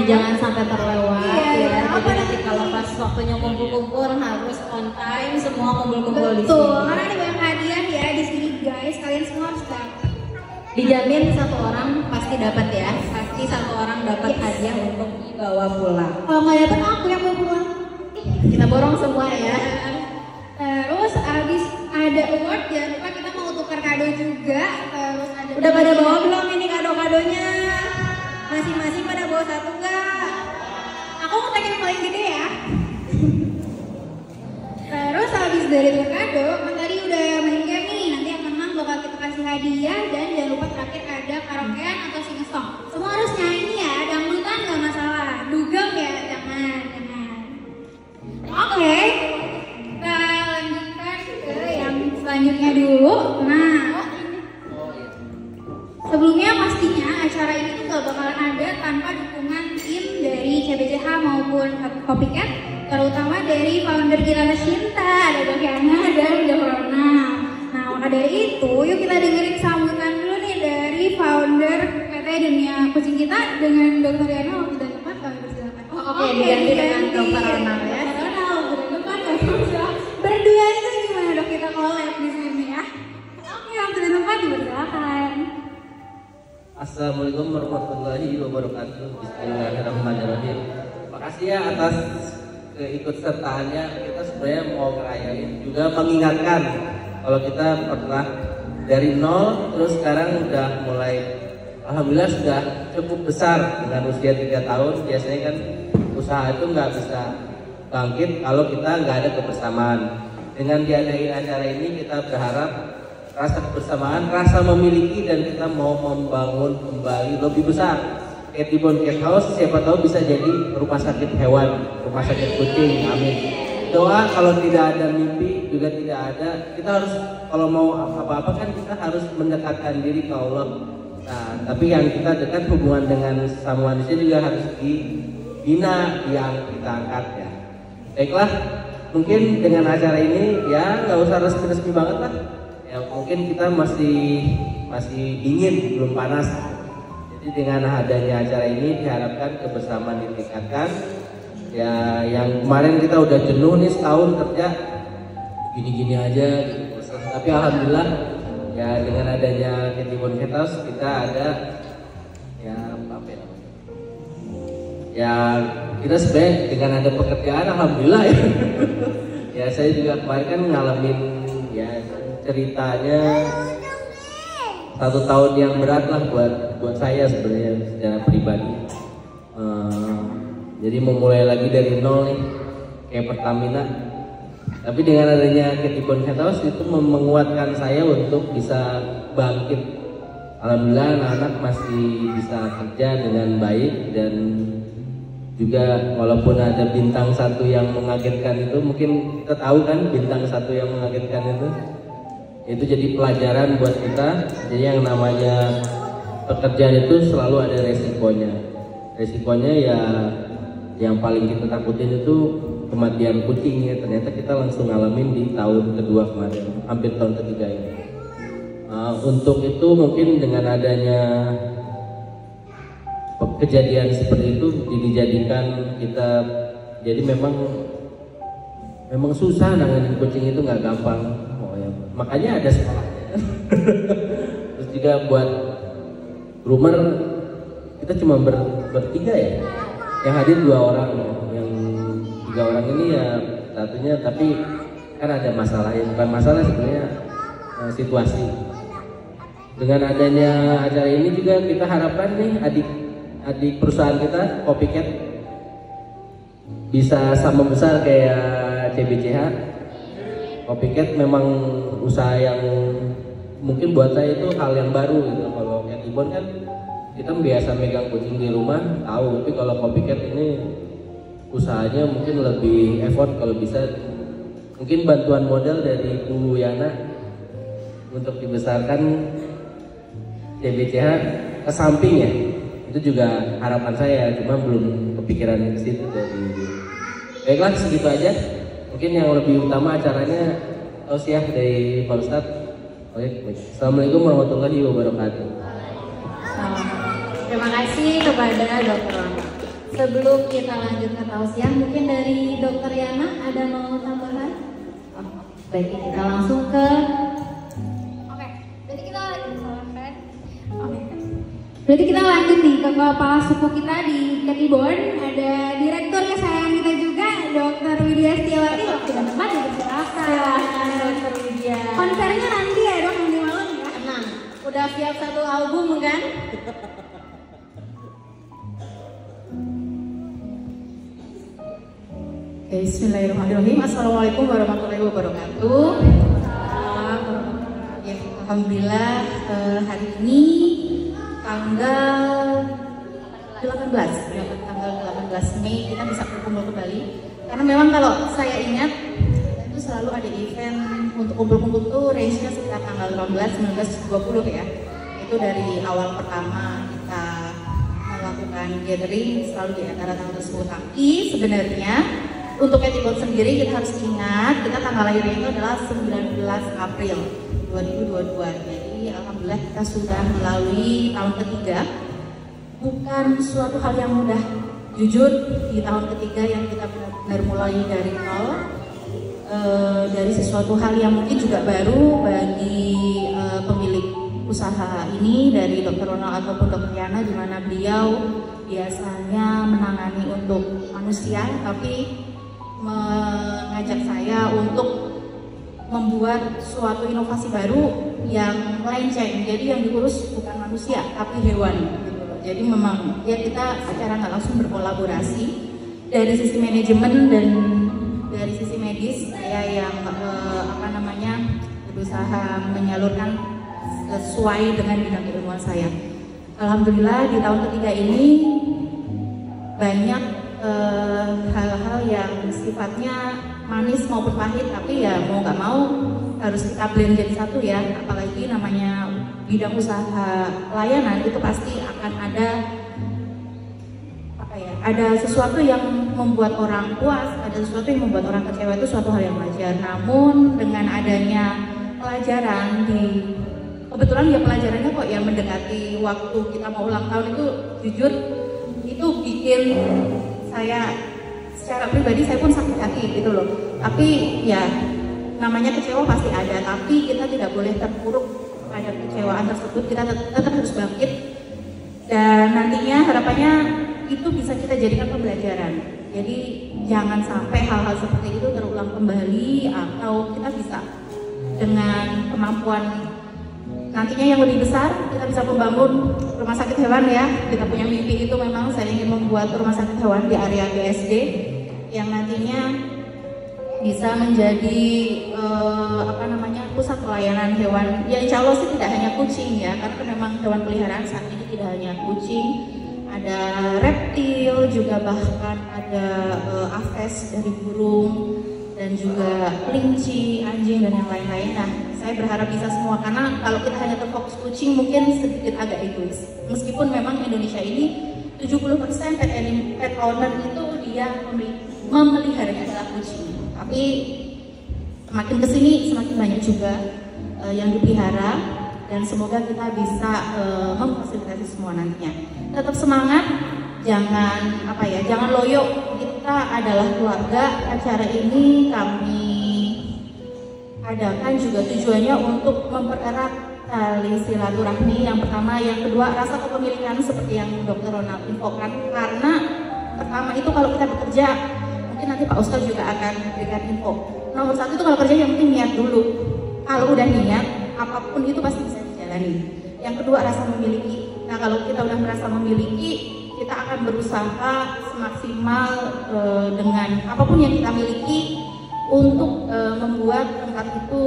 jangan sampai terlewat iya, ya. Jadi nanti kalau pas waktunya kumpul-kumpul harus on time semua kumpul-kumpul di betul, sini. karena ada banyak hadiah ya di sini guys, kalian semua harus dapat. Dijamin satu orang pasti dapat ya. Pasti satu orang dapat hadiah untuk dibawa pulang. Kalau nggak dapat aku yang bawa pulang. Kita borong semua ya. Terus abis ada award, jangan lupa kita mau tukar kado juga. Terus ada Udah pada bawa belum ini kado-kadonya? Masing-masing pada bawa satu nggak? aku mau tag yang paling gede ya. Terus habis dari tukar kado, kan tadi udah main game nih. Nanti yang menang bakal kita kasih hadiah, dan jangan lupa terakhir ada karaokean atau sing song. Semua harus nyanyi ya, dangdutan nggak masalah. Dugem ya, jangan. Oke, kita lanjutkan ke yang selanjutnya dulu. Nah, sebelumnya pastinya acara ini tuh gak bakalan ada tanpa dukungan tim dari CBCH maupun Copycat, terutama dari founder kita Shinta, ada Dokiana dan Johrona. Nah, maka dari itu, yuk kita dengerin sambutan dulu nih dari founder PT Dunia Kucing kita dengan Dr. Yana. Waktu dan tempat kami persilakan. Oke, diganti dengan Dr. Ronald ya. Berdua itu gimana dok kita collab di sini ya? Oke, waktu dan tempat dipersilakan. Assalamualaikum warahmatullahi wabarakatuh. Bismillahirrahmanirrahim. Makasih ya atas keikutsertaannya. Kita sebenarnya mau ngerayain juga mengingatkan kalau kita pernah dari nol terus sekarang udah mulai, alhamdulillah sudah cukup besar dengan usia 3 tahun. Biasanya kan usaha itu nggak bisa bangkit kalau kita nggak ada kebersamaan. Dengan diadain acara ini kita berharap rasa kebersamaan, rasa memiliki, dan kita mau membangun kembali lebih besar. Tibon Cat House siapa tahu bisa jadi rumah sakit hewan, rumah sakit kucing, amin. Doa kalau tidak ada mimpi juga tidak ada. Kita harus kalau mau apa-apa kan kita harus mendekatkan diri ke Allah. Nah, tapi yang kita dekat hubungan dengan sama manusia juga harus dibina, yang kita angkat ya. Baiklah, mungkin dengan acara ini ya nggak usah resmi-resmi banget lah. Ya mungkin kita masih dingin, belum panas. Jadi dengan adanya acara ini diharapkan kebersamaan ditingkatkan. Ya yang kemarin kita udah jenuh nih setahun kerja gini-gini aja gitu. Tapi alhamdulillah ya dengan adanya Ketibon Cat House kita ada ya apa ya? Ya kita sebenarnya dengan ada pekerjaan alhamdulillah ya. Ya saya juga kemarin kan ngalamin ya ceritanya 1 tahun yang berat lah buat saya sebenarnya secara pribadi. Jadi memulai lagi dari nol nih kayak Pertamina. Tapi dengan adanya Ketibon Cat House itu menguatkan saya untuk bisa bangkit. Alhamdulillah anak-anak masih bisa kerja dengan baik, dan juga walaupun ada bintang 1 yang mengagetkan itu, mungkin kita tahu kan bintang 1 yang mengagetkan itu jadi pelajaran buat kita. Jadi yang namanya pekerjaan itu selalu ada resikonya. Resikonya ya yang paling kita takutin itu kematian kucing ya. Ternyata kita langsung ngalamin di tahun kedua kemarin, hampir tahun ketiga ini. Untuk itu mungkin dengan adanya kejadian seperti itu dijadikan kita, jadi memang susah nanganin kucing itu, nggak gampang. Makanya ada sekolahnya. Terus juga buat groomer kita cuma bertiga ya, yang hadir 2 orang, yang 3 orang ini ya satunya, tapi kan ada masalah, ya bukan masalah sebenarnya, situasi. Dengan adanya acara ini juga kita harapkan nih adik perusahaan kita Copycat bisa sama besar kayak CBCH. Copycat memang usaha yang mungkin buat saya itu hal yang baru gitu. Kalau Ketibon kan kita biasa megang kucing di rumah tahu, tapi kalau Copycat ini usahanya mungkin lebih effort. Kalau bisa mungkin bantuan modal dari Bu Yana untuk dibesarkan CBCH ke samping ya, itu juga harapan saya, cuma belum kepikiran ke situ dari. Baiklah, segitu aja. Mungkin yang lebih utama acaranya tausiah dari Pak Ustadz. Oke, Assalamualaikum warahmatullahi wabarakatuh. Terima kasih kepada Dr. Ronald. Sebelum kita lanjut ke tausiah, mungkin dari Dokter Yana ada mau tambahan? Oh, baik, kita langsung ke. Oke, berarti kita silakan. Oke. Berarti kita lanjut nih ke kepala suku kita di Ketiborn. Ada direktur kesayangan kita juga, Dokter Widya Setiawati. Waktu dan tempat dipersilakan. Dokter Widya. Konsernya nanti ya dok, nanti malam ya. Tenang, udah siap satu album kan? Bismillahirrahmanirrahim. Assalamualaikum warahmatullahi wabarakatuh. Ya, alhamdulillah hari ini tanggal 18 Mei kita bisa berkumpul kembali. Karena memang kalau saya ingat itu selalu ada event untuk kumpul-kumpul tuh range-nya sekitar tanggal 18, 19, 20 ya. Itu dari awal pertama kita melakukan gathering selalu di antara tanggal tersebut. Tapi sebenarnya untuk Ketiborn sendiri kita harus ingat kita tanggal lahirnya itu adalah 19 April 2022. Jadi alhamdulillah kita sudah melalui tahun ketiga. Bukan suatu hal yang mudah. Jujur di tahun ketiga yang kita benar-benar mulai dari nol, dari sesuatu hal yang mungkin juga baru bagi pemilik usaha ini dari Dr. Ronald ataupun Dr. Yana, di mana beliau biasanya menangani untuk manusia, tapi mengajak saya untuk membuat suatu inovasi baru yang melenceng. Jadi yang diurus bukan manusia tapi hewan. Jadi memang ya kita secara nggak langsung berkolaborasi dari sisi manajemen dan dari sisi medis. Saya yang berusaha menyalurkan sesuai dengan bidang keilmuan saya. Alhamdulillah di tahun ketiga ini banyak hal-hal yang sifatnya manis maupun pahit, tapi ya mau nggak mau harus kita blend jadi satu ya. Apalagi namanya bidang usaha layanan itu pasti akan ada sesuatu yang membuat orang puas, ada sesuatu yang membuat orang kecewa, itu suatu hal yang wajar. Namun dengan adanya pelajaran kebetulan ya pelajarannya kok ya mendekati waktu kita mau ulang tahun, itu jujur itu bikin saya secara pribadi saya pun sakit hati gitu loh. Tapi ya namanya kecewa pasti ada, tapi kita tidak boleh terpuruk pada kecewaan tersebut. Kita tetap harus bangkit dan nantinya harapannya itu bisa kita jadikan pembelajaran. Jadi jangan sampai hal-hal seperti itu terulang kembali, atau kita bisa dengan kemampuan nantinya yang lebih besar kita bisa membangun rumah sakit hewan ya. Kita punya mimpi itu, memang saya ingin membuat rumah sakit hewan di area BSD yang nantinya bisa menjadi pusat pelayanan hewan. Ya insya Allah sih tidak hanya kucing ya, karena memang hewan peliharaan saat ini tidak hanya kucing, ada reptil juga, bahkan ada aves dari burung dan juga kelinci, anjing dan yang lain-lain. Nah, saya berharap bisa semua, karena kalau kita hanya terfokus kucing mungkin sedikit agak egois. Meskipun memang Indonesia ini 70% pet owner itu dia memeliharanya adalah kucing. Tapi semakin kesini semakin banyak juga yang dipelihara, dan semoga kita bisa memfasilitasi semua nantinya. Tetap semangat, jangan loyo. Kita adalah keluarga. Acara ini kami adakan juga tujuannya untuk mempererat tali silaturahmi. Yang pertama, yang kedua rasa kepemilikan seperti yang Dr. Ronald infokan. Karena pertama itu kalau kita bekerja, mungkin nanti Pak Ustadz juga akan memberikan info. Nomor satu itu kalau kerja yang penting niat dulu. Kalau udah niat, apapun itu pasti bisa dijalani. Yang kedua rasa memiliki. Nah kalau kita udah merasa memiliki, kita akan berusaha semaksimal dengan apapun yang kita miliki untuk membuat tempat itu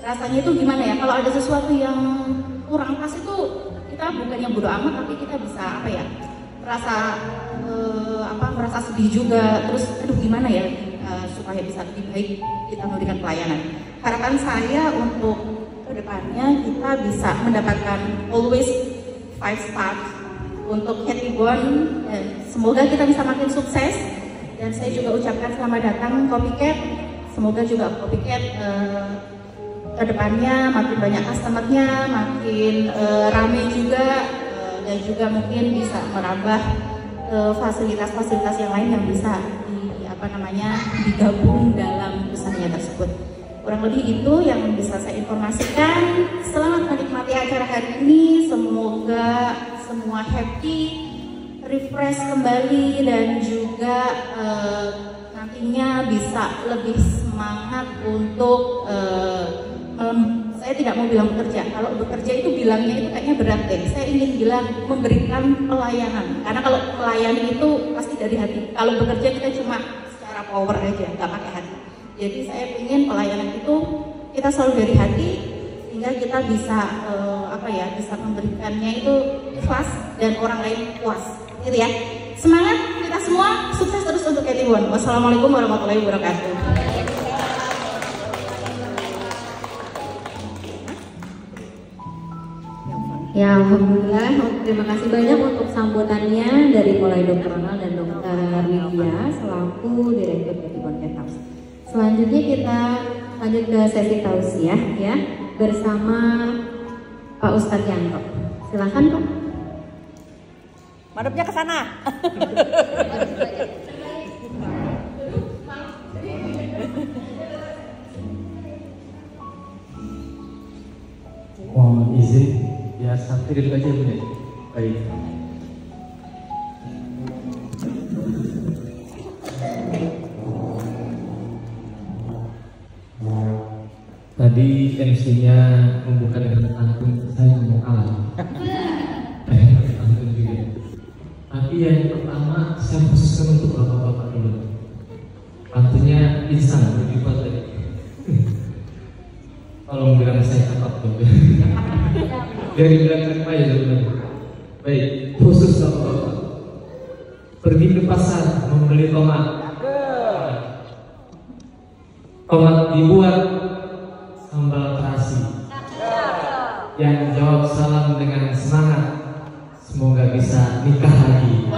rasanya itu gimana ya. Kalau ada sesuatu yang kurang pas itu kita bukannya bodo amat, tapi kita bisa merasa sedih juga, terus aduh gimana ya supaya bisa lebih baik kita memberikan pelayanan. Harapan saya untuk kedepannya kita bisa mendapatkan always 5 stars untuk Ketiborn, dan semoga kita bisa makin sukses. Dan saya juga ucapkan selamat datang Copycat. Semoga juga Copycat kedepannya makin banyak customernya, makin rame juga, dan juga mungkin bisa merambah ke fasilitas-fasilitas yang lain yang bisa digabung dalam usahanya tersebut. Kurang lebih itu yang bisa saya informasikan. Selamat menikmati acara hari ini. Semoga semua happy, refresh kembali, dan juga nantinya bisa lebih semangat untuk saya tidak mau bilang bekerja. Kalau bekerja itu bilangnya itu kayaknya berat deh. Saya ingin bilang memberikan pelayanan. Karena kalau melayani itu pasti dari hati. Kalau bekerja kita cuma secara power aja, nggak pakai hati. Jadi saya ingin pelayanan itu kita selalu dari hati, sehingga kita bisa bisa memberikannya itu ikhlas dan orang lain puas. Gitu ya. Semangat kita semua, sukses terus untuk Etiwon. Wassalamualaikum warahmatullahi wabarakatuh. Ya, alhamdulillah. Terima kasih banyak untuk sambutannya dari mulai Dr. Ronald dan Dr. Widya selaku Direktur Etiwon Cathouse. Selanjutnya kita lanjut ke sesi tausiah ya bersama Pak Ustadz Yanto. Silakan Pak. Madepnya ke sana. Mohon izin, ya sampai dulu aja Bu. Baik. Tadi MC-nya membuka dengan pantun, saya ngomong kalah. Pantun juga. Tapi yang pertama saya khususkan untuk bapak-bapak dulu. Pantunnya instan, lebih kuat tadi. Tolong bilang saya cepat juga. Biar dibilang cepat aja dulu. Baik, khusus bapak-bapak. Pergi ke pasar membeli tomat. Tomat dibuat sambal terasi. Yang jawab salam dengan semangat, semoga bisa nikah lagi.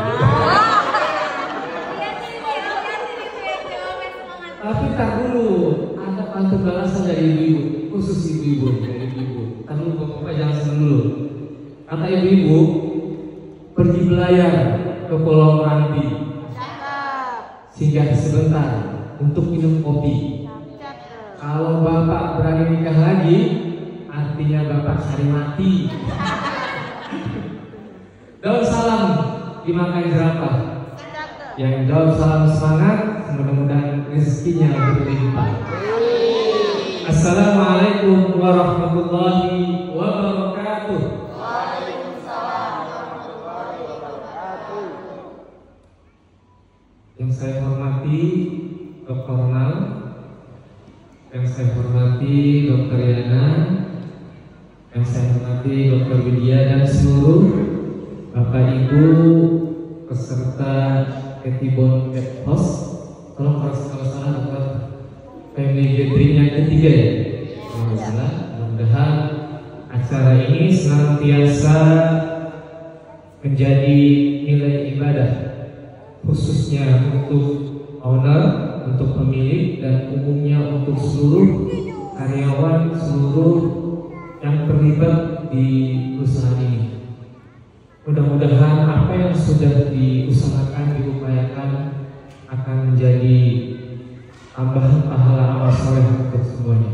Tapi tak dulu, ada pantun balasan dari ibu-ibu, khusus ibu-ibu, dari ibu-ibu. Tak dulu bapak jangan senang dulu. Kata ibu-ibu, pergi belayar ke Pulau Meranti, singgah sebentar untuk minum kopi. Kalau bapak berani nikah lagi, artinya bapak cari mati. Daun salam dimakan jerapah. Yang jawab salam semangat, mudah-mudahan rezekinya berlimpah. Assalamualaikum warahmatullahi wabarakatuh. Waalaikumsalam warahmatullahi wabarakatuh. Yang saya hormati Dr. Ronald, yang saya hormati Dr. Yana, yang saya hormati Dr. Widya, dan seluruh Bapak Ibu peserta Etiwon Cathouse. Tolong kalau salah dapat family gathering yang ketiga ya. Kalau salah, mudah-mudahan acara ini senantiasa menjadi nilai ibadah, khususnya untuk owner, untuk pemilik, dan umumnya untuk seluruh karyawan, seluruh yang terlibat di usaha ini. Mudah-mudahan apa yang sudah diusahakan, diupayakan akan menjadi tambahan pahala amal soleh untuk semuanya.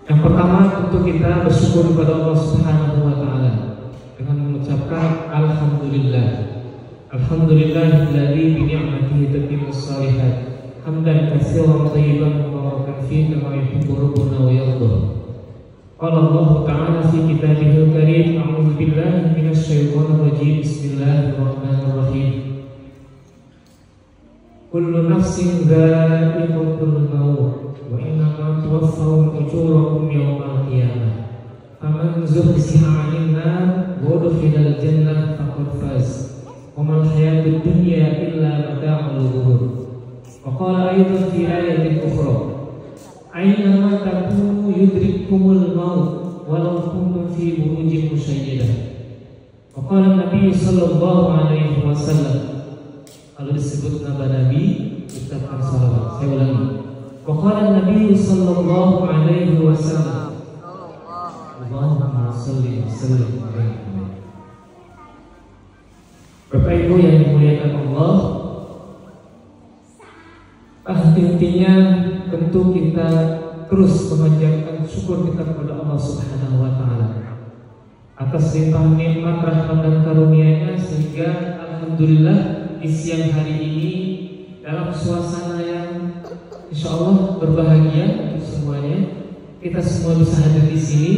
Yang pertama tentu kita bersyukur kepada Allah Subhanahu wa Ta'ala dengan mengucapkan Alhamdulillah. Alhamdulillahilladzi bi ni'matihi tatimmus shalihat. Hamdan katsiran thayyiban mubarakan fihi kama yuhibbu rabbuna wa yarda. Qala Allah Ta'ala fi kitabihil karim, a'udzu billahi minasy syaithanir rajim. Bismillahirrahmanirrahim. Kullu nafsin dha'iqatul maut wa innama tuwaffawna ujurakum yawmal qiyamah. Faman zuhziha 'anil nar wa udkhilal jannah faqad faz. Wa mal hayatud dunya illa mata'ul ghurur. Wa qala aidan fi ayatin ukhra, aynama takunu yudrikkumul maut walau kuntum fi burujin musyayyadah. Wa qala Nabi sallallahu alaihi wasallam, kalau disebut nama Nabi ucapkan salawat. Saya ulangi. Wa qala Nabi sallallahu alaihi wasallam, Allahumma shalli wa sallim alaihi. Bapak Allah. Intinya tentu kita terus memanjatkan syukur kita kepada Allah Subhanahu wa Ta'ala atas limpahan nikmat, rahmat dan karunia-Nya, sehingga alhamdulillah di siang hari ini dalam suasana yang insya Allah berbahagia untuk semuanya, kita semua bisa hadir di sini,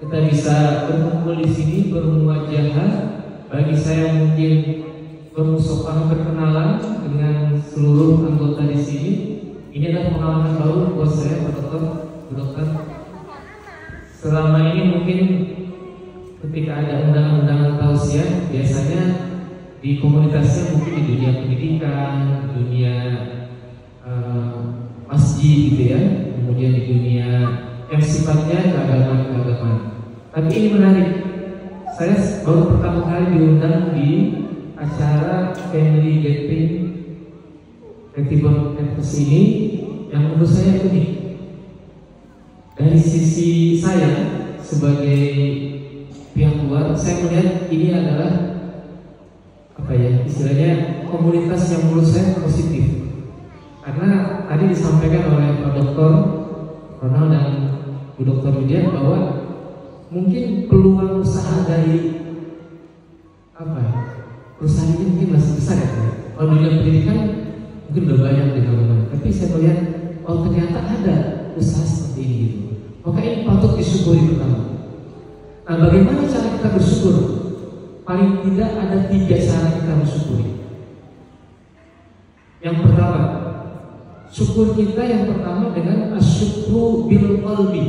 kita bisa berkumpul di sini, bermuajahah. Bagi saya mungkin bermusafah, berkenalan dengan seluruh anggota di sini. Ini adalah pengalaman baru buat saya, Pak Dokter. Selama ini mungkin ketika ada undangan-undangan tausiah, biasanya di komunitasnya mungkin di dunia pendidikan, dunia masjid gitu ya, kemudian di dunia yang sifatnya keagamaan. Tapi ini menarik. Saya baru pertama kali diundang di acara family gathering Creative Campus ini yang menurut saya unik. Dari sisi saya sebagai pihak luar, saya melihat ini adalah apa ya, istilahnya komunitas yang menurut saya positif. Karena tadi disampaikan oleh Pak Dr. Ronald dan Bu Dr. Widya bahwa mungkin peluang usaha dari perusahaan ini mungkin masih besar ya. Kalau dunia pendidikan mungkin udah banyak di mana-mana. Tapi saya melihat ternyata ada usaha seperti ini gitu. Maka ini patut disyukuri pertama. Nah, bagaimana cara kita bersyukur? Paling tidak ada 3 cara kita bersyukuri. Yang pertama, syukur kita yang pertama dengan asyukru bil qalbi,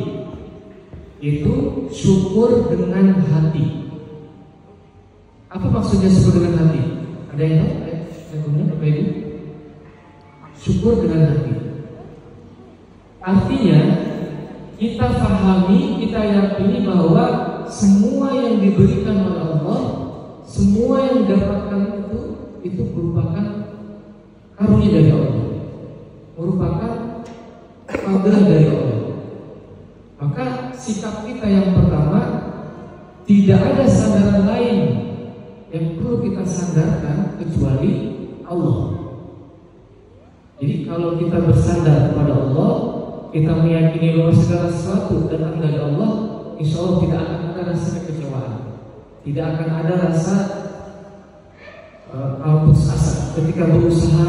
yaitu syukur dengan hati. Apa maksudnya syukur dengan hati? Ada yang tahu? Yang kemudian Bapak Ibu? Syukur dengan hati. Artinya kita pahami, kita yakini bahwa semua yang diberikan oleh Allah, semua yang didapatkan itu merupakan karunia dari Allah, merupakan anugerah dari Allah. Maka sikap kita yang pertama, tidak ada sandaran lain yang perlu kita sandarkan kecuali Allah. Jadi kalau kita bersandar kepada Allah, kita meyakini bahwa segala sesuatu datang dari Allah, insya Allah tidak akan ada rasa kekecewaan, tidak akan ada rasa putus asa ketika berusaha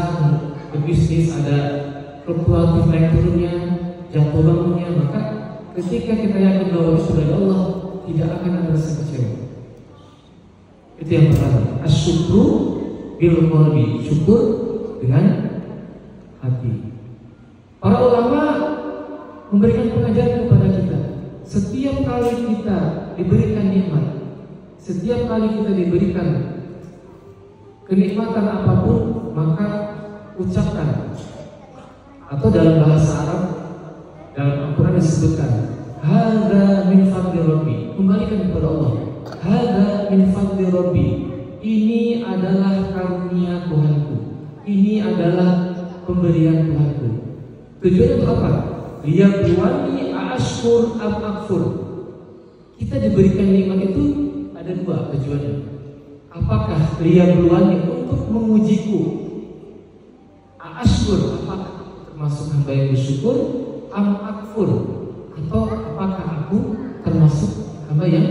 berbisnis, ada fluktuatif naik turunnya, jatuh bangunnya. Maka ketika kita yakin bahwa itu dari Allah, tidak akan ada rasa kecewa. Itu yang pertama, asyukru bil qalbi, syukur dengan hati. Para ulama memberikan pengajaran kepada kita, setiap kali kita diberikan nikmat, setiap kali kita diberikan kenikmatan apapun, maka ucapkan, atau dalam bahasa Arab, dalam Al-Quran disebutkan, hadza min fadli rabbi, kembalikan kepada Allah. Hadza min fadli rabbi, ini adalah karunia Tuhanku, ini adalah pemberian Tuhanku. Tujuannya untuk apa? Liyabluwani ashkur am akfur. Kita diberikan nikmat itu ada 2 tujuannya. Apakah liyabluwani, untuk mengujiku, ashkur, apakah termasuk hamba yang bersyukur, am akfur, atau apakah aku termasuk hamba yang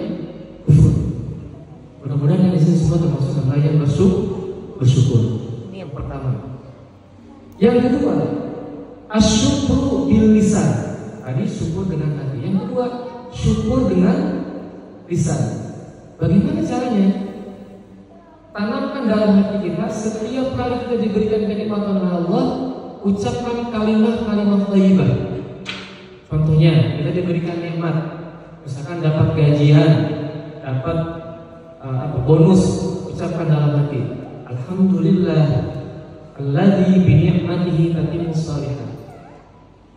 kufur. Mudah-mudahan di sini semua termasuk hamba yang bersyukur. Ini yang pertama. Yang kedua, asyukru bil lisan. Tadi syukur dengan hati. Yang kedua, syukur dengan lisan. Bagaimana caranya? Tanamkan dalam hati kita, setiap kali kita diberikan kenikmatan oleh Allah, ucapkan kalimat-kalimat thayyibah. Contohnya, kita diberikan nikmat, misalkan dapat gajian, dapat bonus, ucapkan dalam hati, alhamdulillah alladzi bi ni'matihi tatimmus shalihat.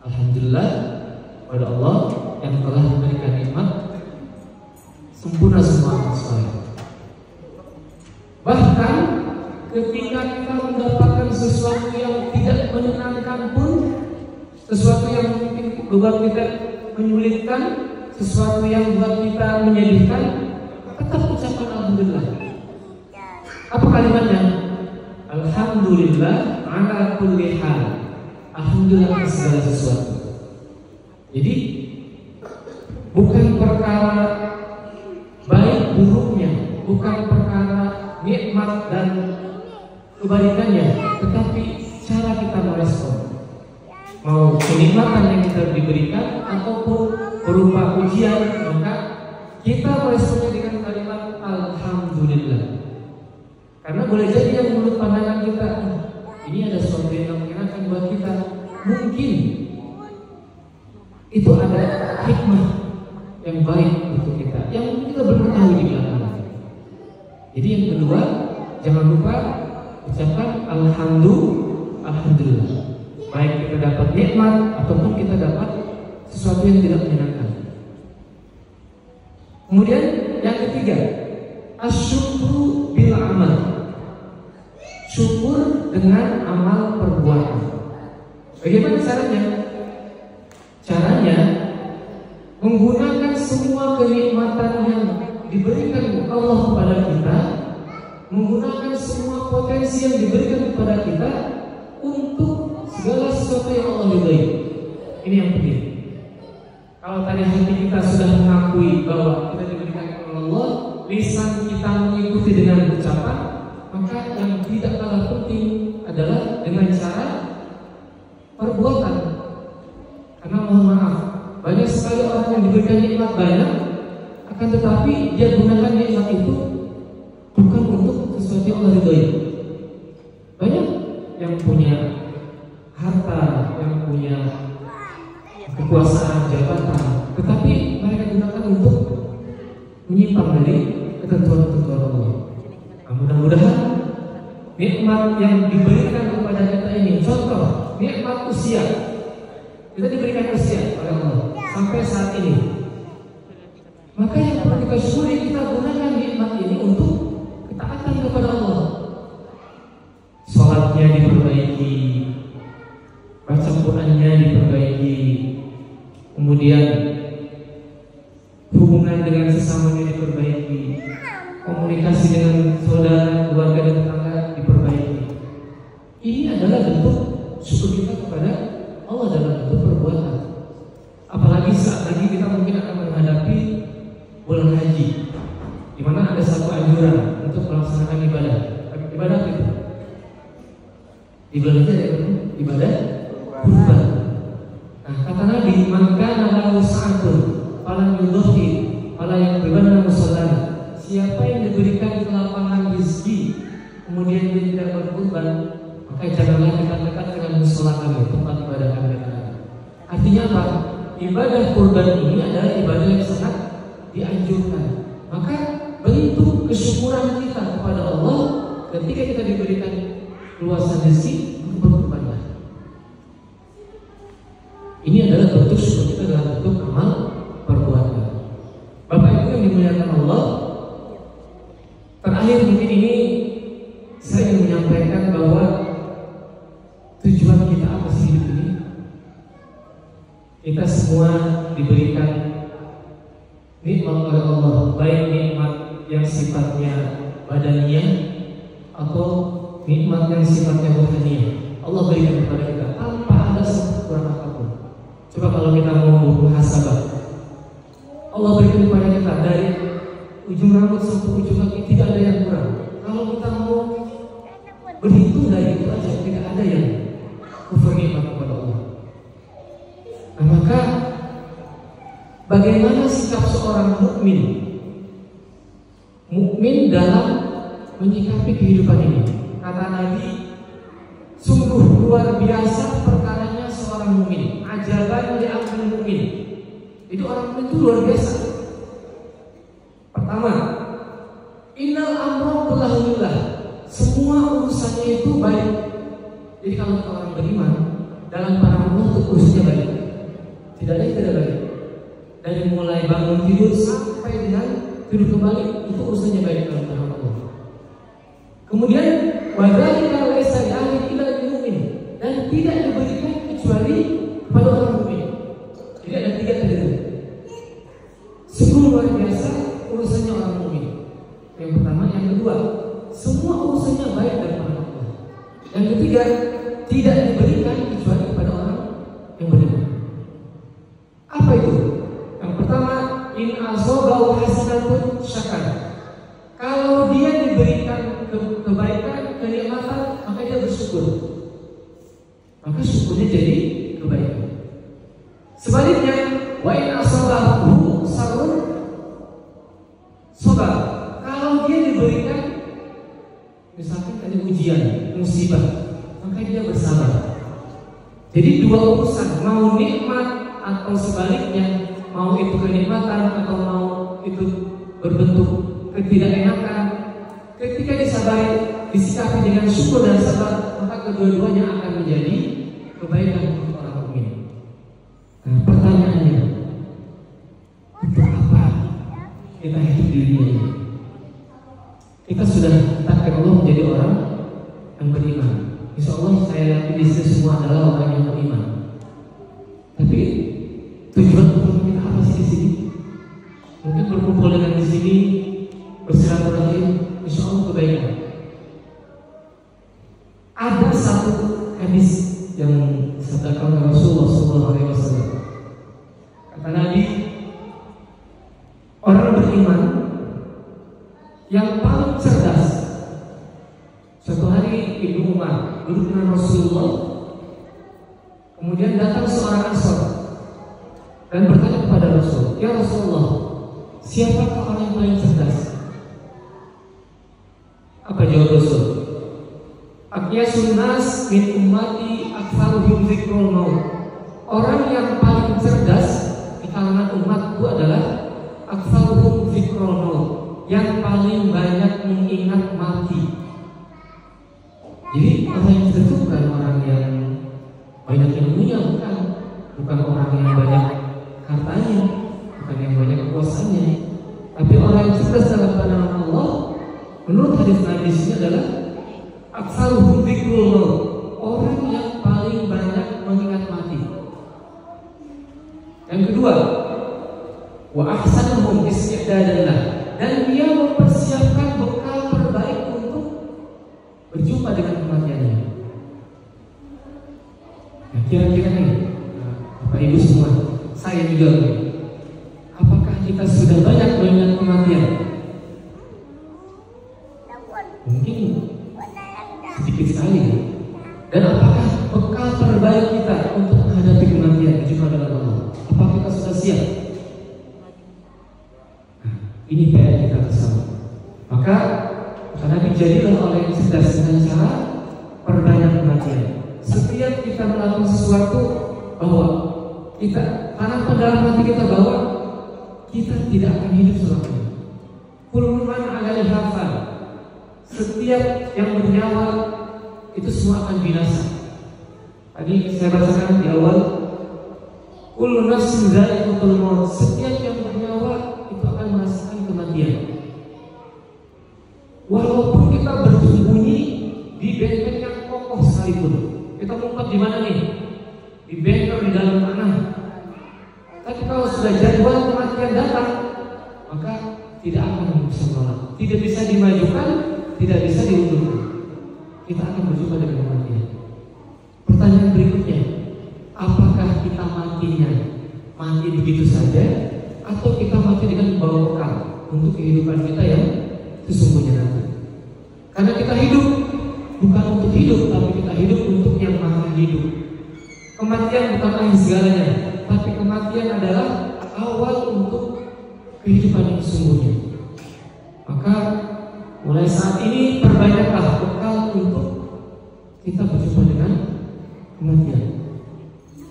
Alhamdulillah pada Allah yang telah memberikan nikmat, sempurna semua amal saleh. Bahkan ketika kita mendapatkan sesuatu yang tidak menyenangkan pun, sesuatu yang mungkin buat kita menyulitkan, sesuatu yang buat kita menyedihkan, tetap ucapkan alhamdulillah. Apa kalimatnya? alhamdulillah ala kulli hal. Alhamdulillah atas segala sesuatu. Jadi bukan perkara baik buruknya, bukan perkara nikmat dan kebaikannya, tetapi cara kita merespon. Mau kenikmatan yang kita diberikan ataupun berupa ujian, maka kita meresponnya dengan kalimat alhamdulillah. Karena boleh jadi yang menurut pandangan kita, ini ada sesuatu yang menyenangkan buat kita, mungkin itu ada hikmah yang baik untuk kita, yang mungkin kita belum tahu di belakang. Jadi yang kedua, jangan lupa ucapkan alhamdulillah. Baik kita dapat nikmat ataupun kita dapat sesuatu yang tidak menyenangkan. Kemudian yang ketiga, asyukru bil amal. Syukur dengan amal perbuatan. Bagaimana caranya? Caranya menggunakan semua kenikmatan yang diberikan Allah kepada kita, menggunakan semua potensi yang diberikan kepada kita untuk segala sesuatu yang Allah ridhai. Ini yang penting. Kalau tadi hati kita sudah mengakui bahwa kita diberikan oleh Allah, lisan kita mengikuti dengan ucapan, maka yang tidak kalah penting adalah dengan cara perbuatan. Karena mohon maaf, banyak sekali orang yang diberikan nikmat banyak, akan tetapi dia gunakan nikmat itu bukan untuk sesuatu yang Allah ridhai. Banyak yang punya harta, yang punya kekuasaan, jabatan, tetapi mereka gunakan untuk menyimpang dari ketentuan-ketentuan Allah. Mudah-mudahan nikmat yang diberikan kepada kita ini, contoh nikmat usia, kita diberikan usia oleh Allah sampai saat ini. Maka yang perlu kita syukuri, kita gunakan nikmat ini untuk ketaatan kepada Allah. Salatnya diperbaiki, baca Qur'annya diperbaiki, kemudian hubungan dengan sesamanya diperbaiki, komunikasi dengan saudara, keluarga dan tetangga diperbaiki. Ini adalah bentuk syukur kita kepada Allah dalam bentuk perbuatan. Apalagi saat lagi kita mungkin akan menghadapi bulan haji, di mana ada satu anjuran untuk melaksanakan ibadah. Ibadah itu di bulan itu ada ibadah kurban. Nah, kata Nabi, "Man kana lahu sa'atun falan yudhi fala yaqribanna musallana." Siapa yang diberikan kelapangan rezeki kemudian dia tidak berkurban, maka janganlah dekat-dekat dengan musala kami, tempat ibadah kami. Artinya apa? Ibadah kurban ini adalah ibadah yang sangat dianjurkan. Maka bentuk kesyukuran kita kepada Allah ketika kita diberikan luasan rezeki, berkurbanlah. Ini adalah bentuk syukur kita dalam bentuk amal perbuatan. Bapak Ibu yang dimuliakan Allah, terakhir mungkin ini saya ingin menyampaikan bahwa tujuan kita apa sih hidup ini? Kita semua diberikan nikmat oleh Allah, baik nikmat yang sifatnya badaniah atau nikmat yang sifatnya rohaniah. Allah berikan kepada kita tanpa ada sedikit kurang apapun. Coba kalau kita mau muhasabah, Allah berikan kepada kita dari ujung rambut sampai ujung kaki tidak ada yang kurang. Kalau kita mau berhitung dari itu aja tidak ada yang kufur nikmat kepada Allah. Nah, maka bagaimana sikap seorang mukmin? Mukmin dalam menyikapi kehidupan ini. Kata Nabi, sungguh luar biasa perkaranya seorang mukmin. Ajaban li amril mukmin. Itu orang mukmin itu luar biasa. Pertama, innal amra kullahu lillah. Semua urusannya itu baik. Jadi kalau orang beriman dalam para Allah itu urusannya baik. Tidak ada yang tidak baik. Dari mulai bangun tidur sampai dengan tidur kembali itu urusannya baik dalam para Allah. Kemudian wadzalika laisa li'ahadin illa lil mu'min, dan tidak diberikan kecuali kepada orang mukmin. Jadi ada tiga tadi. Sungguh luar biasa urusannya orang mukmin. Yang pertama, yang kedua, semua urusannya baik dari Allah. Yang ketiga, tidak diberikan kecuali kepada orang yang beriman. Apa itu? Yang pertama, in asobahu hasanatun syakar. Kalau dia diberikan kebaikan, kenikmatan, maka dia bersyukur. Maka syukurnya jadi kebaikan. Sebaliknya, wa in asobahu sarun sabar. Kalau dia diberikan misalkan ada ujian, musibah, maka dia bersabar. Jadi dua urusan, mau nikmat atau sebaliknya, mau itu kenikmatan atau mau itu berbentuk ketidakenakan, ketika disabari, disikapi dengan syukur dan sabar, maka kedua-duanya akan menjadi kebaikan untuk orang mukmin. Nah, pertanyaannya, untuk apa kita hidup di dunia ini? Kita sudah takdir Allah menjadi orang yang beriman. Insya Allah saya yakin di sini semua adalah orang yang beriman. Tapi tujuan utama kita apa sih di sini? Mungkin berkumpul dengan di sini, bersilaturahim, insya Allah kebaikan. Ada satu hadis yang disabdakan Rasulullah SAW. Kata Nabi, orang beriman yang paling cerdas. Suatu hari Ibnu Umar duduk dengan Rasulullah, kemudian datang seorang Ansor dan bertanya kepada Rasul, ya Rasulullah, siapakah orang yang paling cerdas? Apa jawab Rasul? Aqyasun nas min ummati aktsaruhum dzikrul maut. Orang yang paling cerdas di kalangan umatku adalah aktsaruhum dzikrul maut, yang paling banyak mengingat mati. Jadi orang yang cerdas itu bukan orang yang banyak ilmunya, bukan orang yang banyak hartanya, bukan yang banyak kekuasaannya, tapi orang yang cerdas dalam pandangan Allah, menurut hadis Nabi ini adalah aktsaruhum dzikrul maut, orang yang paling banyak mengingat mati. Yang kedua, wa ahsanuhum isti'dadan, dan dia mempersiapkan bekal terbaik untuk berjumpa dengan kematiannya. Nah, kira-kira nih, Bapak Ibu semua, saya juga nih, apakah kita sudah banyak mengingat kematian? Mungkin sedikit sekali. Dan apakah bekal terbaik kita untuk menghadapi kematian berjumpa dengan Allah? Apakah kita sudah siap? Ini PR kita bersama. Maka Nabi jadilah orang yang cerdas dengan cara perbanyak kematian. Setiap kita melakukan sesuatu, bahwa kita tanamkan dalam hati kita bahwa kita tidak akan hidup selamanya. Kullu man 'alaiha fan. Setiap yang bernyawa itu semua akan binasa. Tadi saya bacakan di awal, kullu nafsin dha'iqatul maut. Setiap yang bernyawa itu akan merasakan kematian. Walaupun kita bersembunyi di benteng yang kokoh sekalipun, kita ngumpet di mana nih? Di benteng di dalam tanah. Tapi kalau sudah jadwal kematian datang, maka tidak akan bisa menolak, tidak bisa dimajukan, tidak bisa diundurkan. Kita akan berjumpa dengan kematian. Pertanyaan berikutnya, apakah kita matinya mati begitu saja, atau kita mati dengan membawa bekal untuk kehidupan kita yang sesungguhnya nanti? Karena kita hidup bukan untuk hidup, tapi kita hidup untuk yang maha hidup. Kematian bukan akhir segalanya, tapi kematian adalah awal untuk kehidupan yang sesungguhnya. Maka mulai saat ini perbanyaklah bekal untuk kita berjumpa dengan kematian.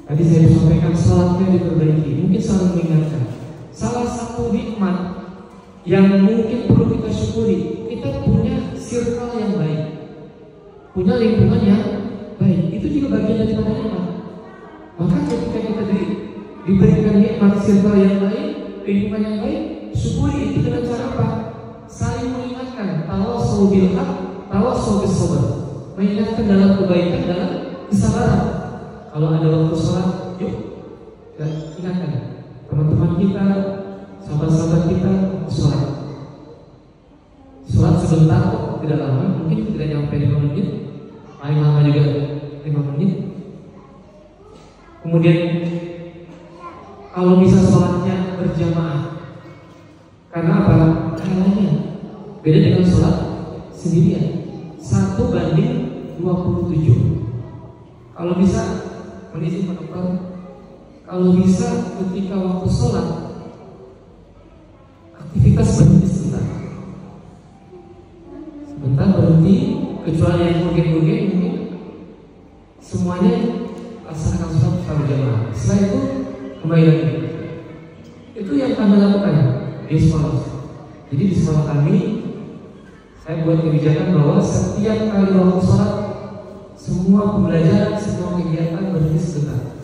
Tadi saya sampaikan salatnya diperbaiki, mungkin selalu mengingatkan. Salah satu nikmat yang mungkin perlu kita syukuri, kita punya circle yang baik, punya lingkungan yang baik. Itu juga bagian dari nikmat. Maka ketika kita diberikan nikmat circle yang baik, lingkungan yang baik, syukuri itu dengan cara apa? Saling mengingatkan, tawassaw bil haq, tawassaw bis sabr. Mengingatkan dalam kebaikan, dalam kesabaran. Kalau ada waktu sholat, yuk kita ingatkan teman-teman kita, sahabat-sahabat kita, sholat. Sholat sebentar kok, tidak lama, mungkin tidak nyampe 5 menit. paling lama juga 5 menit. Kemudian kalau bisa sholatnya berjamaah, karena apa? Pahalanya beda dengan sholat sendirian, 1:27. Kalau bisa, kondisi dokter, kalau bisa ketika waktu sholat aktivitas berhenti sebentar berhenti, kecuali yang mungkin semuanya laksanakan sholat secara berjamaah. Setelah itu kembali lagi. Itu yang kami lakukan di sekolah. Jadi di sekolah kami, saya buat kebijakan bahwa setiap kali waktu sholat, semua pembelajaran, semua kegiatan berhenti sebentar.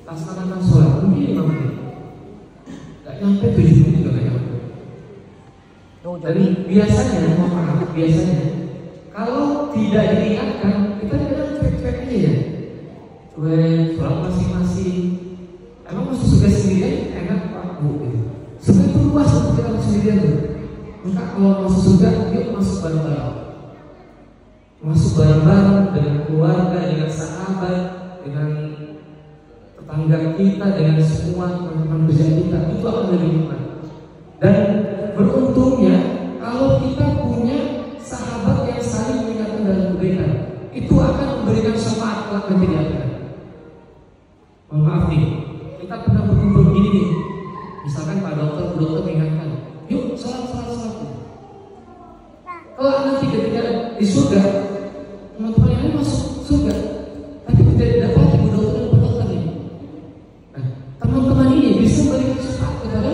Laksanakan sholat mungkin 5 menit. Gak nyampe 7 menit juga gak nyampe. Dan biasanya kalau tidak diingatkan, kita kadang cuek-cuek aja ya. Cuek, sholat masing-masing. Emang masuk surga sendirian enak Pak Bu gitu. Surga itu luas untuk kita masuk sendirian tuh. Maka kalau masuk surga, yuk masuk bareng-bareng. Masuk bareng-bareng dengan keluarga, dengan sahabat, dengan tetangga kita, dengan semua teman-teman kerja kita. Itu akan lebih nikmat. Dan beruntungnya kalau kita punya sahabat yang saling mengingatkan dalam kebaikan, itu akan memberikan syafaat kelak nanti di akhirat. Mohon maaf nih, kita pernah berkumpul begini nih. Misalkan Pak Dokter mengingatkan, yuk sholat. Kalau nanti ketika di surga, teman-teman yang lain masuk surga, tapi tidak dapat Ibu Dokter dan Pak Dokter ini. Nah, teman-teman ini bisa memberikan syafaat kepada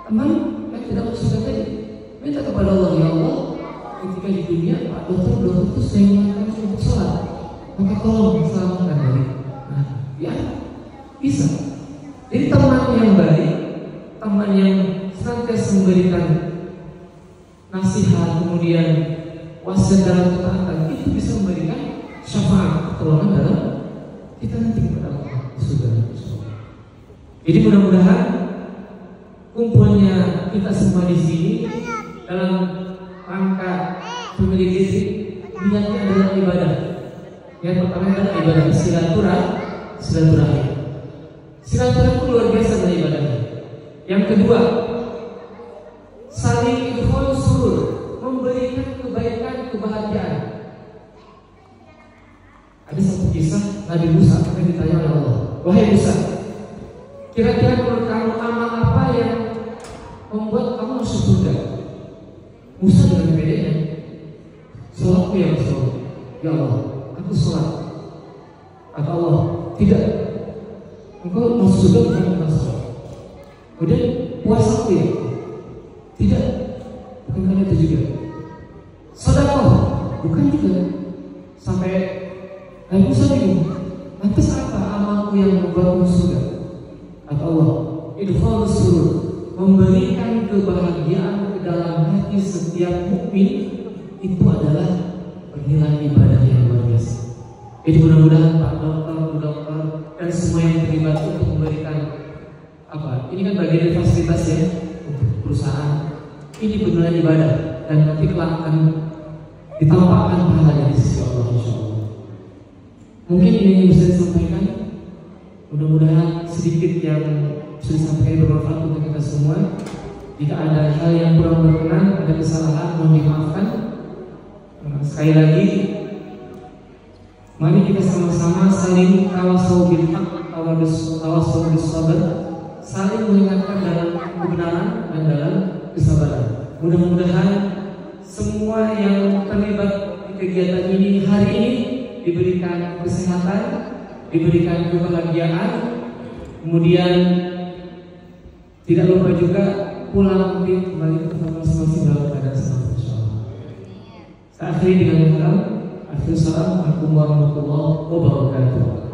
teman yang tidak masuk surga tadi. Minta kepada Allah, ya Allah, ketika di dunia Pak Dokter itu saya mengingatkan untuk sholat, maka tolong selamatkan dari. Nah, ya bisa. Jadi teman yang baik, teman yang senantiasa memberikan nasihat, kemudian wasiat dalam ketaatan, itu bisa memberikan syafaat pertolongan dalam kita nanti kepada Allah Subhanahu wa taala. Jadi mudah-mudahan kumpulnya kita semua di sini dalam rangka family visit, niatnya adalah ibadah. Yang pertama adalah ibadah silaturahmi. Silaturahmi itu luar biasa dari ibadahnya. Yang kedua, saling idkhal surur, memberikan kebaikan, kebahagiaan. Ada satu kisah Nabi Musa akan ditanya oleh Allah, wahai Musa, kira-kira menurut kamu amal apa yang membuat kamu masuk surga? Musa dengan bedanya, sholatku ya Rasul. Ya Allah, aku sholat. Kata Allah, tidak. Engkau masuk surga bukan karena sholat. Kemudian puasa ya? Tidak, bukan karena itu juga. Sedekah, bukan juga. Sampai Nabi Musa bingung, lantas apa amalku yang membuatmu surga? Kata Allah, idkhal surur, memberikan kebahagiaan ke dalam hati setiap mukmin, itu adalah bernilai ibadah yang luar biasa. Jadi mudah-mudahan Pak Dokter, Bu Dokter, dan semua yang terlibat untuk memberikan apa? Ini kan bagian dari fasilitas ya untuk perusahaan. Ini bernilai ibadah dan nanti kelak akan ditampakkan pahalanya di sisi Allah insyaallah. Mungkin ini yang bisa disampaikan. Mudah-mudahan sedikit yang bisa disampaikan bermanfaat untuk kita semua. Jika ada hal yang kurang berkenan, ada kesalahan, mohon dimaafkan. Sekali lagi, mari kita sama-sama saling tawasau bil haq, tawasau bis sabr, saling mengingatkan dalam kebenaran dan dalam kesabaran. Mudah-mudahan semua yang terlibat di kegiatan ini hari ini diberikan kesehatan, diberikan kebahagiaan, kemudian tidak lupa juga pulang kembali ke tempat masing-masing dalam keadaan selamat insyaallah. Saya akhiri dengan yang Assalamualaikum warahmatullahi wabarakatuh.